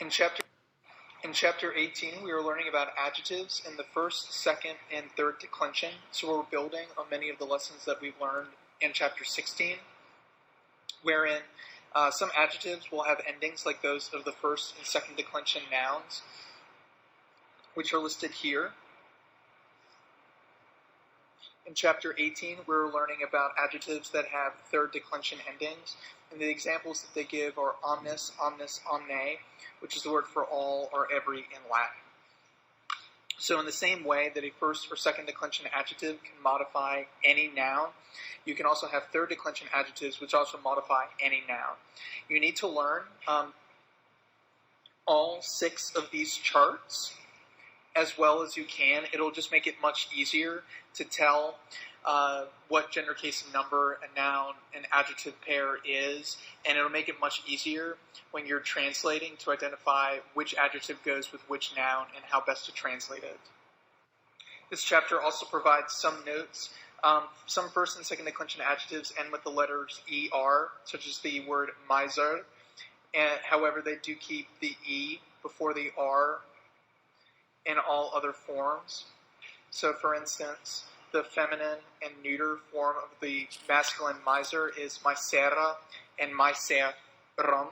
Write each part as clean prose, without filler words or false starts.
In chapter 18, we are learning about adjectives in the first, second, and third declension. So we're building on many of the lessons that we've learned in chapter 16, wherein some adjectives will have endings like those of the first and second declension nouns, which are listed here. In chapter 18, we're learning about adjectives that have third declension endings, and the examples that they give are omnis, omnis, omne, which is the word for all or every in Latin. So in the same way that a first or second declension adjective can modify any noun, you can also have third declension adjectives which also modify any noun. You need to learn all 6 of these charts as well as you can. It'll just make it much easier to tell what gender, case, and number a noun and adjective pair is, and it'll make it much easier when you're translating to identify which adjective goes with which noun and how best to translate it. This chapter also provides some notes. Some first and second declension adjectives end with the letters ER, such as the word miser, and however they do keep the E before the R in all other forms. So for instance, the feminine and neuter form of the masculine miser is misera and miserum.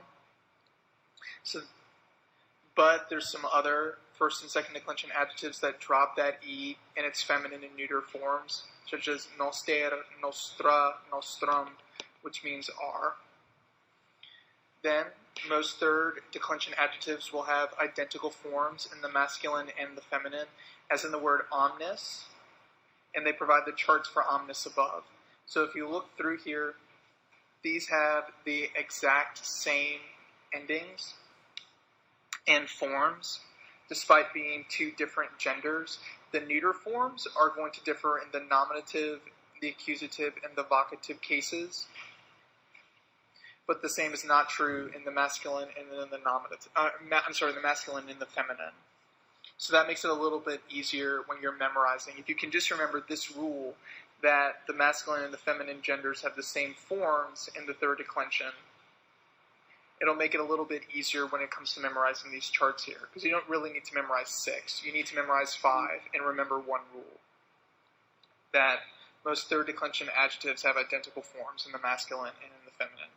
But there's some other first and second declension adjectives that drop that E in its feminine and neuter forms, such as noster, nostra, nostrum, which means R. Then, most third declension adjectives will have identical forms in the masculine and the feminine, as in the word omnis, and they provide the charts for omnis above. So if you look through here, these have the exact same endings and forms, despite being 2 different genders. The neuter forms are going to differ in the nominative, the accusative, and the vocative cases, but the same is not true in the masculine and in the nominative. The masculine and the feminine. So that makes it a little bit easier when you're memorizing. If you can just remember this rule, that the masculine and the feminine genders have the same forms in the third declension, it'll make it a little bit easier when it comes to memorizing these charts here, because you don't really need to memorize 6. You need to memorize 5 and remember one rule, that most third declension adjectives have identical forms in the masculine and in the feminine.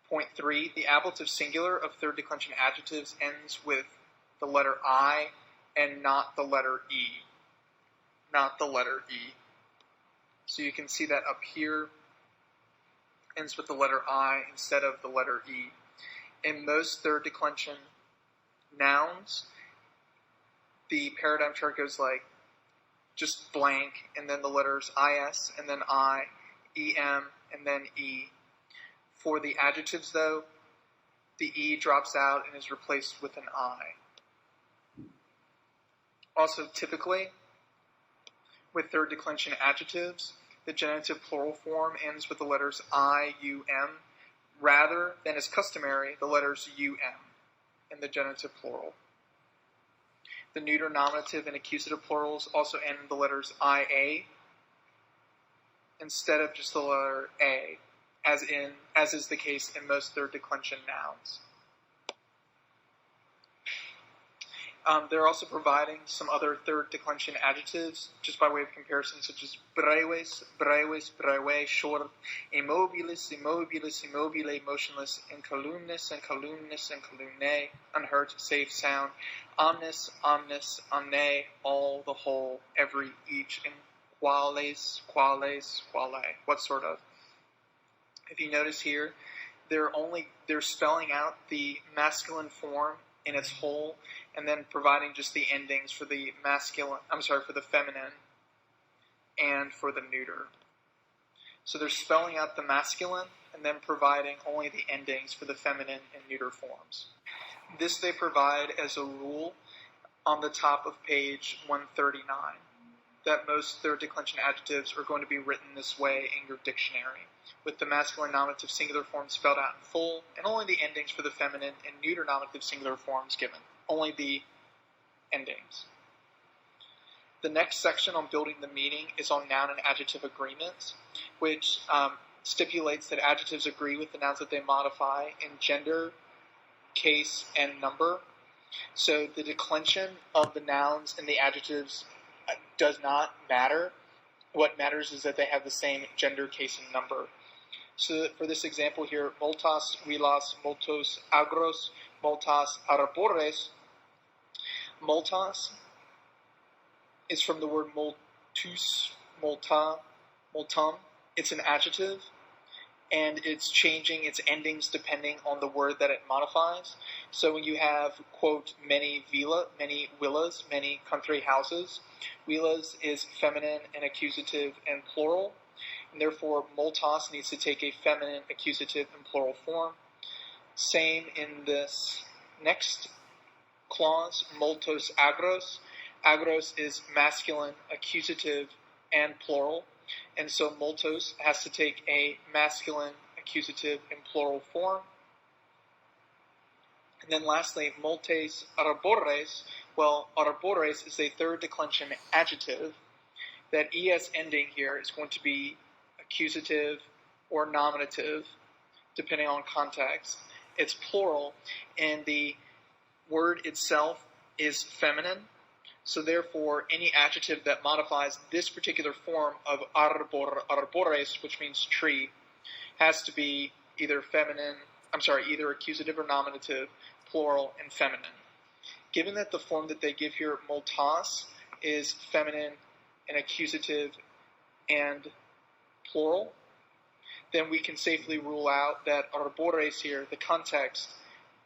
Point 3, the ablative singular of third declension adjectives ends with the letter I and not the letter E. Not the letter E. So you can see that up here, ends with the letter I instead of the letter E. In most third declension nouns, the paradigm chart goes like just blank, and then the letters IS, and then I, EM, and then E. For the adjectives, though, the E drops out and is replaced with an I. Also, typically, with third declension adjectives, the genitive plural form ends with the letters I, U, M, rather than as customary, the letters U, M in the genitive plural. The neuter nominative and accusative plurals also end in the letters I, A, instead of just the letter A, as is the case in most third declension nouns. They're also providing some other third declension adjectives, just by way of comparison, such as breves, breves, breve, short, immobilis, immobilis, immobile, motionless, incolumnis, incolumnis, incolumne, unhurt, safe, sound, omnis, omnis, omne, all, the whole, every, each, and quales, quales, quale, what sort of. If you notice here, they're spelling out the masculine form in its whole, and then providing just the endings for the for the feminine and for the neuter. So they're spelling out the masculine and then providing only the endings for the feminine and neuter forms. This they provide as a rule on the top of page 139, that most third declension adjectives are going to be written this way in your dictionary, with the masculine nominative singular form spelled out in full, and only the endings for the feminine and neuter nominative singular forms given. Only the endings. The next section on building the meaning is on noun and adjective agreements, which stipulates that adjectives agree with the nouns that they modify in gender, case, and number. So the declension of the nouns and the adjectives does not matter. What matters is that they have the same gender, case, and number. So for this example here, multas vilas, multos agros, multas arbores. Multas is from the word multus, multa, multum. It's an adjective, and it's changing its endings depending on the word that it modifies. So when you have, quote, many villas, many country houses, villas is feminine and accusative and plural, and therefore multas needs to take a feminine, accusative, and plural form. Same in this next clause, multos agros. Agros is masculine, accusative, and plural, and so multos has to take a masculine, accusative, and plural form. And then lastly, multes arbores. Well, arbores is a third declension adjective. That es ending here is going to be accusative or nominative, depending on context. It's plural, and the word itself is feminine. So therefore, any adjective that modifies this particular form of arbores, which means tree, has to be either either accusative or nominative, plural, and feminine. Given that the form that they give here, multas, is feminine and accusative and plural, then we can safely rule out that arbores here, the context,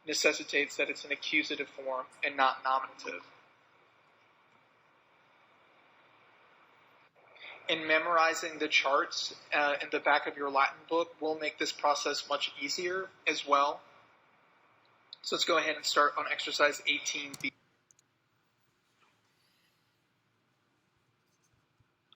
necessitates that it's an accusative form and not nominative. In memorizing the charts in the back of your Latin book will make this process much easier as well. So let's go ahead and start on exercise 18B.